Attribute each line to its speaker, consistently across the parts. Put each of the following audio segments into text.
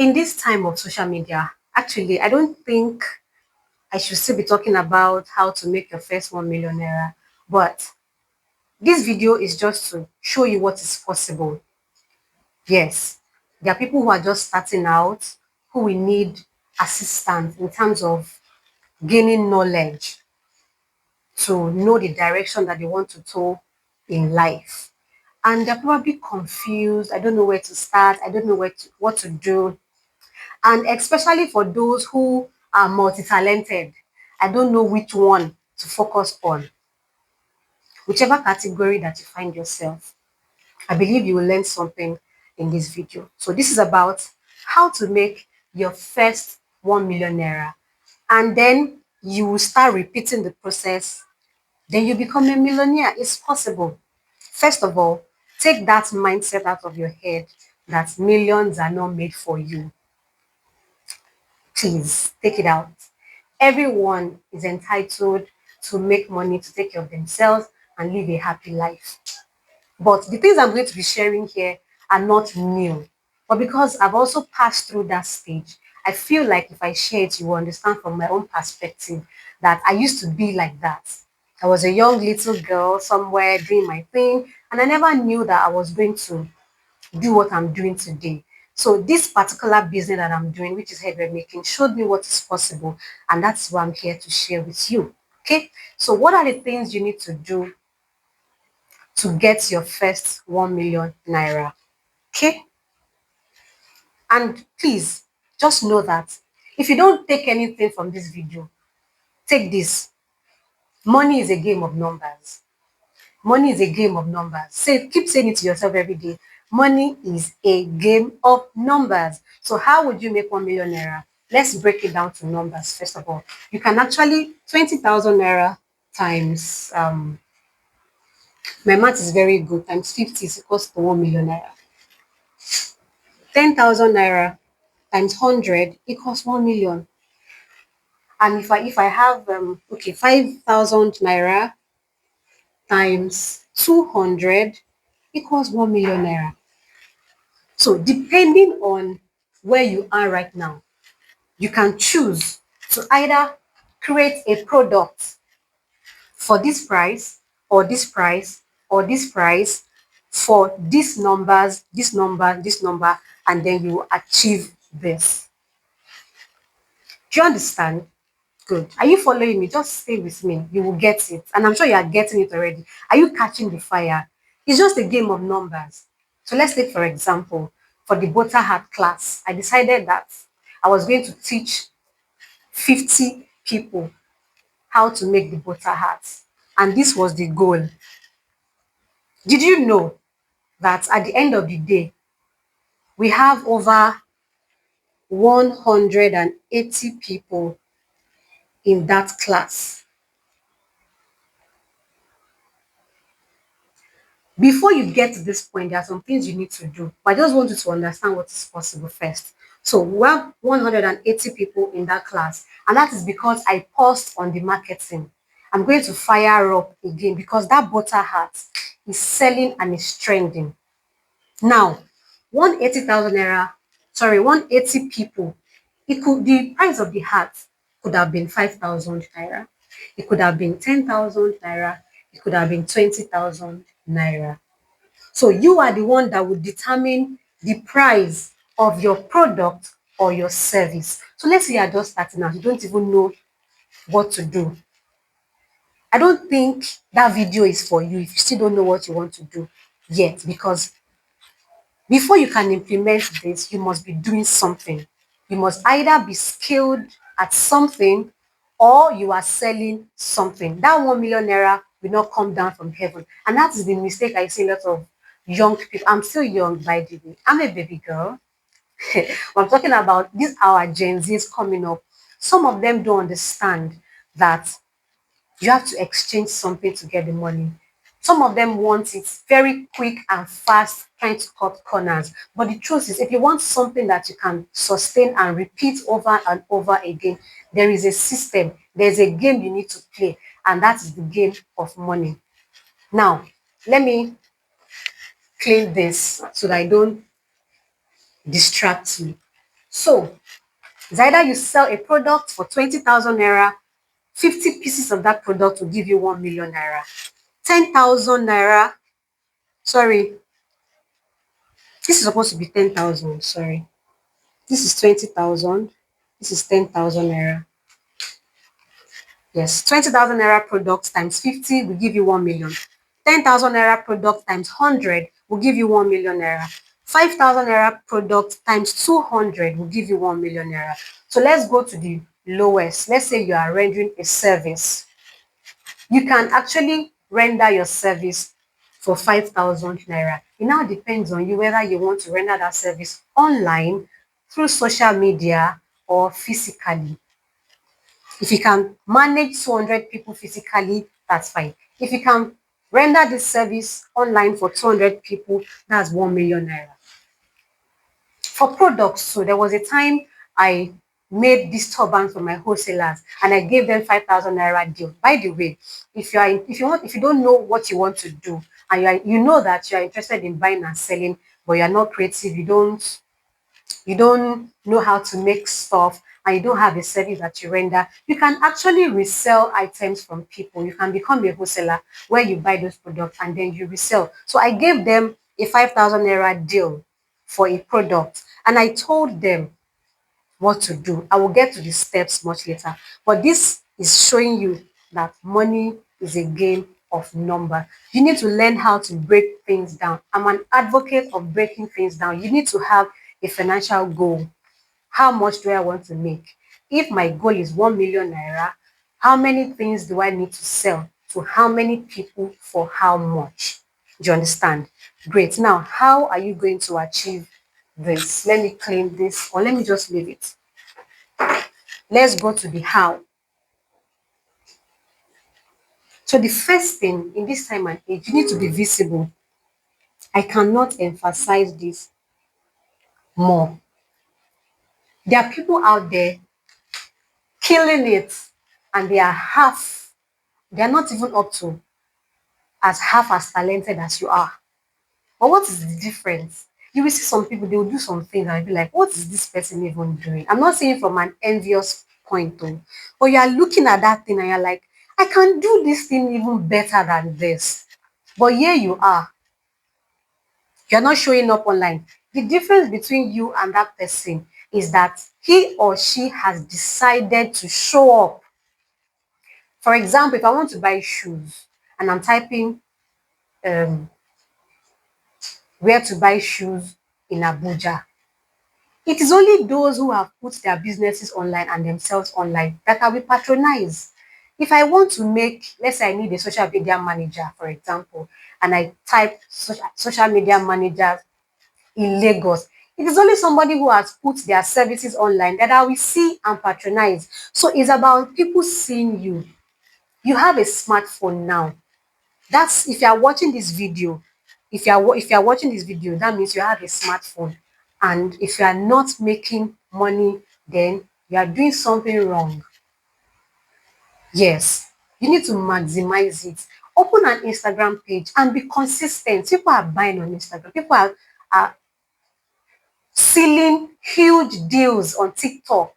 Speaker 1: In this time of social media, actually, I don't think I should still be talking about how to make your first 1 million naira, but this video is just to show you what is possible. Yes, there are people who are just starting out who will need assistance in terms of gaining knowledge to know the direction that they want to go in life. And they're probably confused. I don't know where to start. I don't know what to do. And especially for those who are multi-talented, I don't know which one to focus on. Whichever category that you find yourself, I believe you will learn something in this video. So this is about how to make your first 1 million naira. And then you will start repeating the process. Then you become a millionaire. It's possible. First of all, take that mindset out of your head that millions are not made for you. Please take it out. Everyone is entitled to make money to take care of themselves and live a happy life. But the things I'm going to be sharing here are not new. But because I've also passed through that stage, I feel like if I share it, you will understand from my own perspective that I used to be like that. I was a young little girl somewhere doing my thing, and I never knew that I was going to do what I'm doing today. So this particular business that I'm doing, which is headwear making, showed me what is possible, and that's what I'm here to share with you. Okay, so what are the things you need to do to get your first 1 million naira? Okay, and please just know that if you don't take anything from this video, take this. Money is a game of numbers. Money is a game of numbers. Say, keep saying it to yourself every day. Money is a game of numbers. So how would you make 1 million naira? Let's break it down to numbers first of all. You can actually 20,000 naira times my math is very good, times 50 is equals to 1 million naira. 10,000 naira times 100 equals 1 million. And if I have okay, 5,000 naira times 200 equals 1 million naira. So depending on where you are right now, you can choose to either create a product for this price or this price or this price for these numbers, this number, and then you will achieve this. Do you understand? Good. Are you following me? Just stay with me. You will get it. And I'm sure you are getting it already. Are you catching the fire? It's just a game of numbers. So let's take, for example, for the butter hat class, I decided that I was going to teach 50 people how to make the butter hats. And this was the goal. Did you know that at the end of the day, we have over 180 people in that class? Before you get to this point, there are some things you need to do. But I just want you to understand what is possible first. So we have 180 people in that class, and that is because I paused on the marketing. I'm going to fire up again because that butter hat is selling and is trending. Now, 180,000 naira, sorry, 180 people. The price of the hat could have been 5,000 naira. It could have been 10,000 naira. It could have been 20,000 naira. So you are the one that will determine the price of your product or your service. So let's say you're just starting out, you don't even know what to do. I don't think that video is for you if you still don't know what you want to do yet, because before you can implement this, you must be doing something. You must either be skilled at something or you are selling something. That 1 million naira will not come down from heaven. And that is the mistake I see a lot of young people. I'm still young, by the way. I'm a baby girl. I'm talking about these our Gen Zs coming up. Some of them don't understand that you have to exchange something to get the money. Some of them want it very quick and fast, trying to cut corners. But the truth is, if you want something that you can sustain and repeat over and over again, there is a system, there's a game you need to play, and that is the game of money. Now, let me clean this so that I don't distract you. So it's either you sell a product for 20,000 naira, 50 pieces of that product will give you 1 million naira. 10,000 naira, sorry, this is supposed to be 10,000, sorry. This is 20,000, this is 10,000 naira. Yes, 20,000 naira product times 50 will give you 1 million. 10,000 naira product times 100 will give you 1 million naira. 5,000 naira product times 200 will give you 1 million naira. So let's go to the lowest. Let's say you are rendering a service. You can actually render your service for 5,000 naira. It now depends on you whether you want to render that service online, through social media, or physically. If you can manage 200 people physically, that's fine. If you can render this service online for 200 people, that's 1 million naira. For products, so there was a time I made this turban for my wholesalers and I gave them 5,000 naira deal. By the way, if you don't know what you want to do and you know that you are interested in buying and selling, but you are not creative, you don't know how to make stuff, and you don't have a service that you render, you can actually resell items from people. You can become a wholesaler where you buy those products and then you resell. So I gave them a 5,000 naira deal for a product and I told them what to do. I will get to the steps much later. But this is showing you that money is a game of number. You need to learn how to break things down. I'm an advocate of breaking things down. You need to have a financial goal. How much do I want to make? If my goal is 1 million naira, how many things do I need to sell to how many people for how much? Do you understand? Great. Now, how are you going to achieve this? Let me clean this or let me just leave it. Let's go to the how. So the first thing in this time and age, you need to be visible. I cannot emphasize this more. There are people out there killing it and they are not even up to as half as talented as you are. But what is the difference? You will see some people, they will do some things and be like, what is this person even doing? I'm not saying from an envious point though, but you are looking at that thing and you're like, I can do this thing even better than this. But here you are, you're not showing up online. The difference between you and that person is that he or she has decided to show up. For example, if I want to buy shoes and I'm typing um, where to buy shoes in Abuja, it is only those who have put their businesses online and themselves online that I will patronize. If I want to make, let's say I need a social media manager, for example, and I type social media manager in Lagos, it is only somebody who has put their services online that I will see and patronize. So it's about people seeing you. You have a smartphone now. That's if you are watching this video, if you are watching this video, that means you have a smartphone. And if you are not making money, then you are doing something wrong. Yes, you need to maximize it. Open an Instagram page and be consistent. People are buying on Instagram. People are sealing huge deals on TikTok.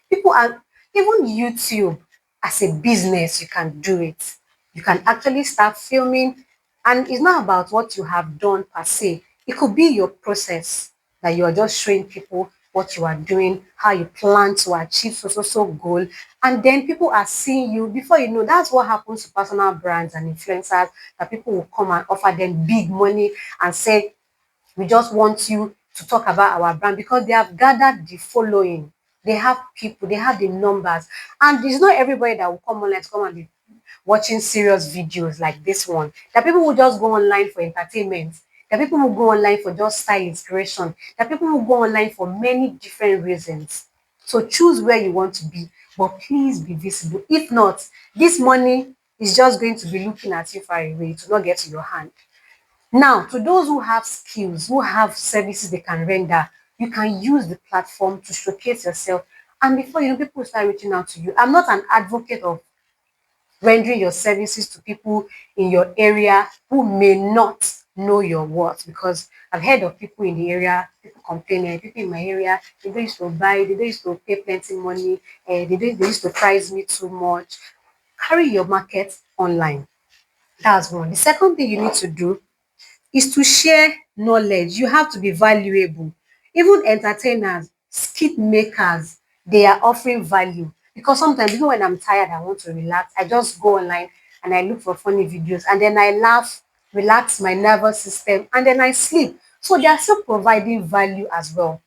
Speaker 1: People are even YouTube as a business, you can do it. You can actually start filming, and it's not about what you have done per se. It could be your process that you are just showing people what you are doing, how you plan to achieve so goal, and then people are seeing you. Before you know, that's what happens to personal brands and influencers, that people will come and offer them big money and say, we just want you to talk about our brand, because they have gathered the following. They have people, they have the numbers. And it's not everybody that will come online to come and be watching serious videos like this one. There are people who just go online for entertainment. There are people who go online for just style inspiration. There are people who go online for many different reasons. So choose where you want to be, but please be visible. If not, this money is just going to be looking at you far away. It will not get to your hand. Now, to those who have skills, who have services they can render, you can use the platform to showcase yourself. And before you know, people will start reaching out to you. I'm not an advocate of rendering your services to people in your area who may not know your worth, because I've heard of people in the area, people complaining, people in my area, they don't used to buy, they don't used to pay plenty money, they used to price me too much. Carry your market online. That's one. The second thing you need to do is to share knowledge. You have to be valuable. Even entertainers, skit makers, they are offering value. Because sometimes, even when I'm tired, I want to relax, I just go online and I look for funny videos and then I laugh, relax my nervous system, and then I sleep. So they are still providing value as well.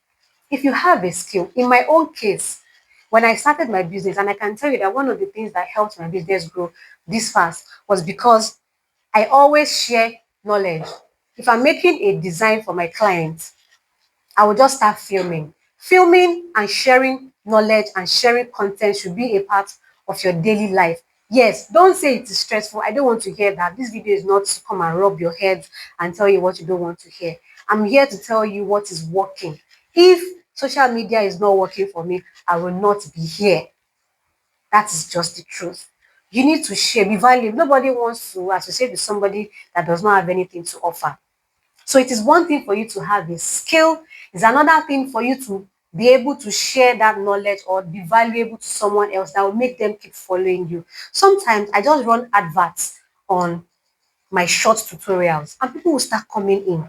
Speaker 1: If you have a skill, in my own case, when I started my business, and I can tell you that one of the things that helped my business grow this fast was because I always share knowledge. If I'm making a design for my clients, I will just start filming. Filming and sharing knowledge and sharing content should be a part of your daily life. Yes, don't say it is stressful. I don't want to hear that. This video is not to come and rub your head and tell you what you don't want to hear. I'm here to tell you what is working. If social media is not working for me, I will not be here. That is just the truth. You need to share, be valuable. Nobody wants to associate with somebody that does not have anything to offer. So it is one thing for you to have a skill, it's another thing for you to be able to share that knowledge or be valuable to someone else that will make them keep following you. Sometimes I just run adverts on my short tutorials and people will start coming in.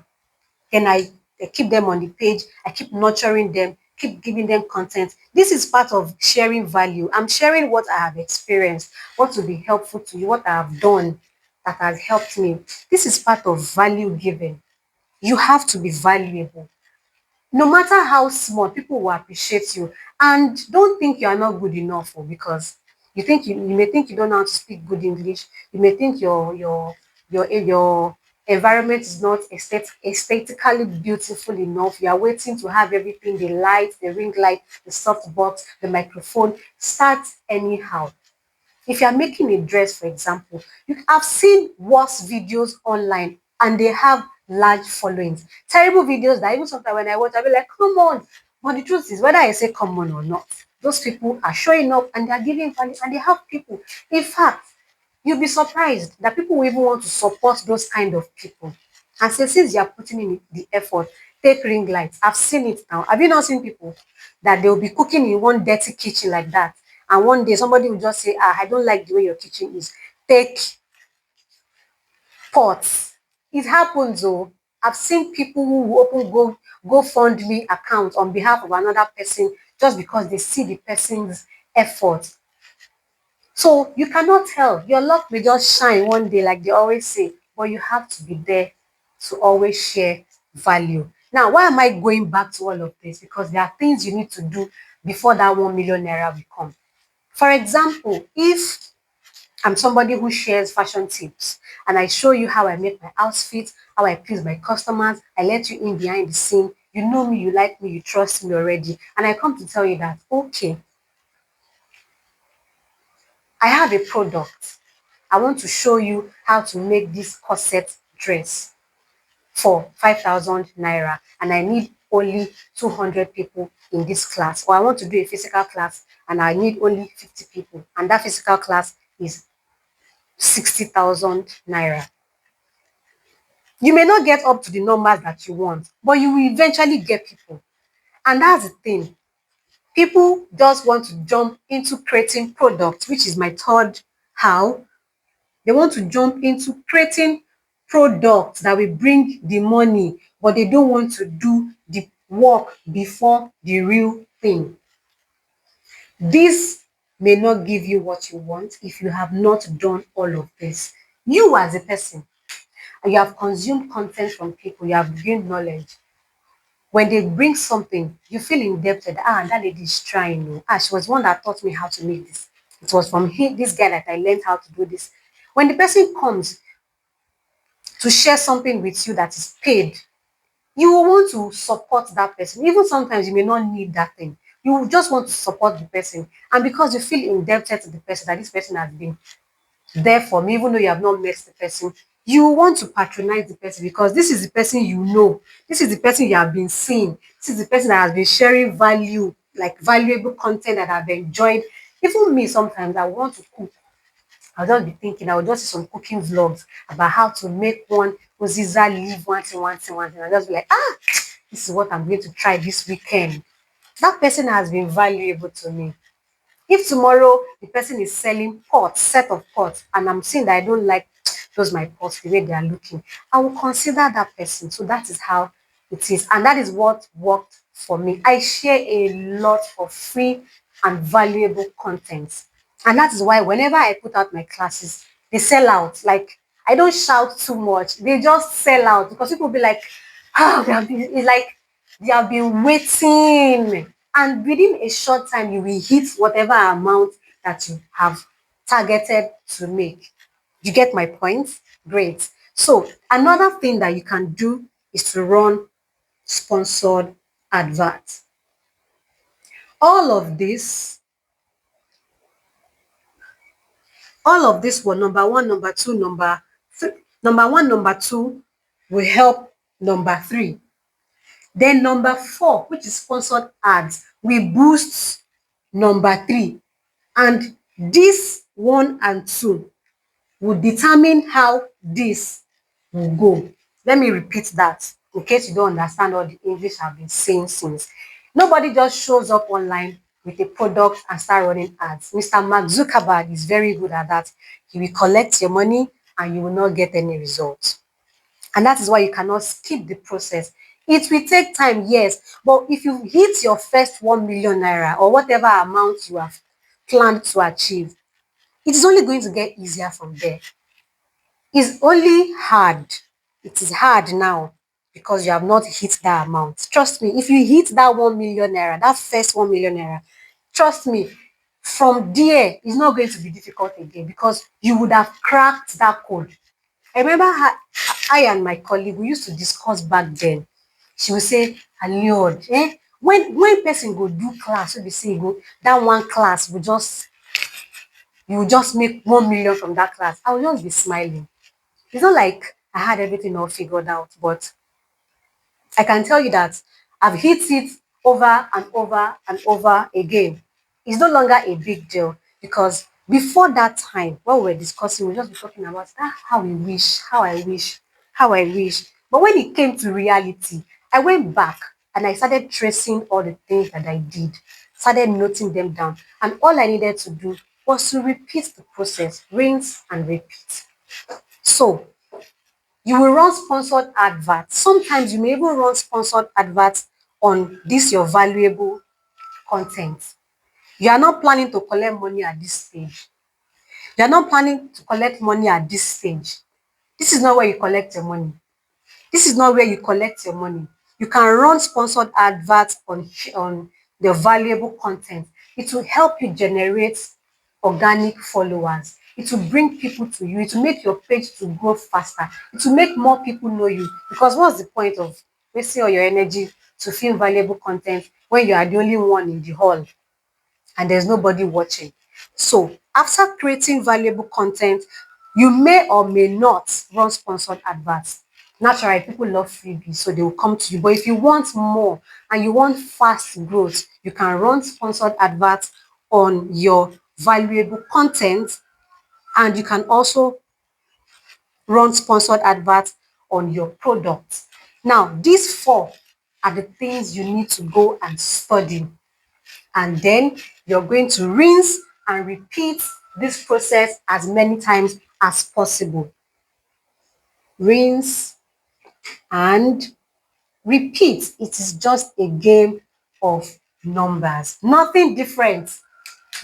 Speaker 1: Then I keep them on the page, I keep nurturing them, keep giving them content. This is part of sharing value. I'm sharing what I have experienced, what will be helpful to you, what I have done that has helped me. This is part of value giving. You have to be valuable. No matter how small, people will appreciate you. And don't think you are not good enough because you may think you don't know how to speak good English. You may think your environment is not aesthetically beautiful enough. You are waiting to have everything, the light, the ring light, the soft box, the microphone. Start anyhow. If you are making a dress, for example, you have seen worse videos online and they have large followings. Terrible videos that even sometimes when I watch, I'll be like, come on. But the truth is, whether I say come on or not, those people are showing up and they are giving value and they have people. In fact, you'll be surprised that people will even want to support those kind of people. And say, since you are putting in the effort, take ring lights. I've seen it now. Have you not seen people that they'll be cooking in one dirty kitchen like that? And one day somebody will just say, I don't like the way your kitchen is. Take pots. It happens though. I've seen people who open GoFundMe account on behalf of another person just because they see the person's effort. So you cannot tell. Your luck may just shine one day, like they always say, but you have to be there to always share value. Now, why am I going back to all of this? Because there are things you need to do before that 1 million naira will come. For example, if I'm somebody who shares fashion tips and I show you how I make my outfits, how I please my customers, I let you in behind the scene, you know me, you like me, you trust me already, and I come to tell you that, okay, I have a product. I want to show you how to make this corset dress for 5,000 naira and I need only 200 people in this class. Or I want to do a physical class and I need only 50 people and that physical class is 60,000 naira. You may not get up to the numbers that you want, but you will eventually get people. And that's the thing. People just want to jump into creating products, which is my third how. They want to jump into creating products that will bring the money, but they don't want to do the work before the real thing. This may not give you what you want if you have not done all of this. You as a person, you have consumed content from people, you have gained knowledge. When they bring something, you feel indebted. That lady is trying. Oh. She was one that taught me how to make this. It was from this guy that I learned how to do this. When the person comes to share something with you that is paid, you will want to support that person. Even sometimes you may not need that thing. You will just want to support the person. And because you feel indebted to the person, that this person has been there for me, even though you have not met the person, you want to patronize the person because this is the person you know. This is the person you have been seeing. This is the person that has been sharing value, like valuable content that I've enjoyed. Even me, sometimes I want to cook. I'll just be thinking, I'll just see some cooking vlogs about how to make one Oziza leave one thing. And just be like, this is what I'm going to try this weekend. That person has been valuable to me. If tomorrow the person is selling pots, set of pots, and I'm seeing that I don't like those my pots the way they are looking, I will consider that person. So that is how it is. And that is what worked for me. I share a lot of free and valuable content. And that is why whenever I put out my classes, they sell out. Like I don't shout too much. They just sell out because people be like, it's like they have been waiting. And within a short time, you will hit whatever amount that you have targeted to make. You get my point? Great. So another thing that you can do is to run sponsored adverts. All of this, all of this will number one, number two, number three. Number one, number two will help number three. Then number four, which is sponsored ads, will boost number three. And this one and two will determine how this will go. Let me repeat that in case you don't understand all the English I've been saying since. Nobody just shows up online with a product and start running ads. Mr. Mark Zuckerberg is very good at that. He will collect your money and you will not get any results. And that is why you cannot skip the process. It will take time, yes, but if you hit your first 1 million naira or whatever amount you have planned to achieve, it is only going to get easier from there. It's only hard. It is hard now because you have not hit that amount. Trust me, if you hit that 1 million naira, that first 1 million naira, trust me, from there, it's not going to be difficult again because you would have cracked that code. I remember I and my colleague, we used to discuss back then. She would say, Lord, when person go do class, so they say go, that one class will just, you will just make 1 million from that class. I will just be smiling. It's not like I had everything all figured out, but I can tell you that I've hit it over and over and over again. It's no longer a big deal because before that time, when we were discussing, we just be talking about how we wish, how I wish, how I wish. But when it came to reality, I went back and I started tracing all the things that I did, started noting them down. And all I needed to do was to repeat the process, rinse and repeat. So you will run sponsored adverts. Sometimes you may even run sponsored adverts on this your valuable content. You are not planning to collect money at this stage. You are not planning to collect money at this stage. This is not where you collect your money. This is not where you collect your money. You can run sponsored adverts on the valuable content. It will help you generate organic followers. It will bring people to you. It will make your page to grow faster. It will make more people know you. Because what's the point of wasting all your energy to film valuable content when you are the only one in the hall and there's nobody watching? So after creating valuable content, you may or may not run sponsored adverts. Naturally, people love freebies, so they will come to you. But if you want more and you want fast growth, you can run sponsored adverts on your valuable content, and you can also run sponsored adverts on your products. Now, these four are the things you need to go and study, and then you're going to rinse and repeat this process as many times as possible. Rinse and repeat. It is just a game of numbers. Nothing different.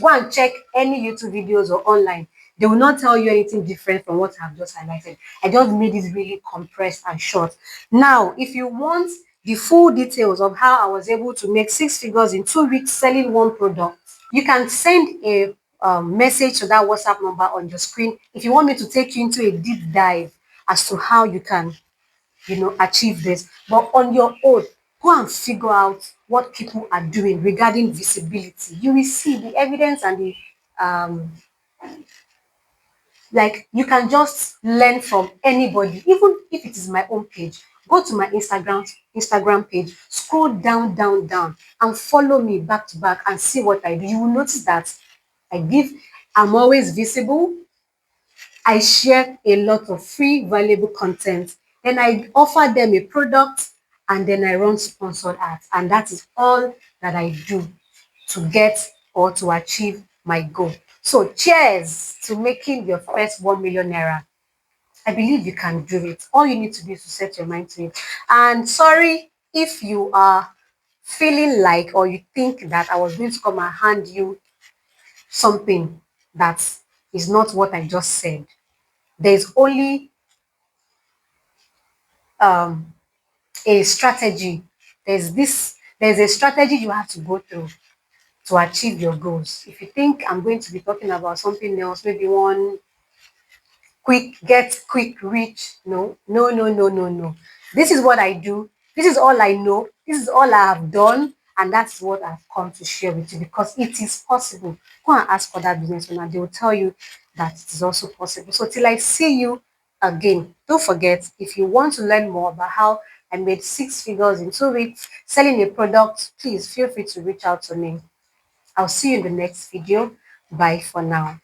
Speaker 1: Go and check any YouTube videos or online. They will not tell you anything different from what I've just highlighted. I just made it really compressed and short. Now, if you want the full details of how I was able to make 6 figures in 2 weeks selling one product, you can send a message to that WhatsApp number on your screen if you want me to take you into a deep dive as to how you can achieve this. But on your own, go and figure out what people are doing regarding visibility. You will see the evidence and the um like you can just learn from anybody, even if it is my own page. Go to my Instagram page, scroll down and follow me back to back and see what I do. You will notice that I give I'm always visible. I share a lot of free, valuable content, Then I offer them a product, and then I run sponsored ads. And that is all that I do to get or to achieve my goal. So cheers to making your first 1 million naira. I believe you can do it. All you need to do is to set your mind to it. And sorry if you are feeling like, or you think that I was going to come and hand you something that is not what I just said. There's only um, a strategy. There's a strategy you have to go through to achieve your goals. If you think I'm going to be talking about something else, maybe one quick rich, no, no, no, no, no, no. This is what I do. This is all I know. This is all I have done. And that's what I've come to share with you, because it is possible. Go and ask other business owners. They will tell you that it is also possible. So till I see you again, don't forget, if you want to learn more about how I made 6 figures in 2 weeks selling a product, please feel free to reach out to me. I'll see you in the next video. Bye for now.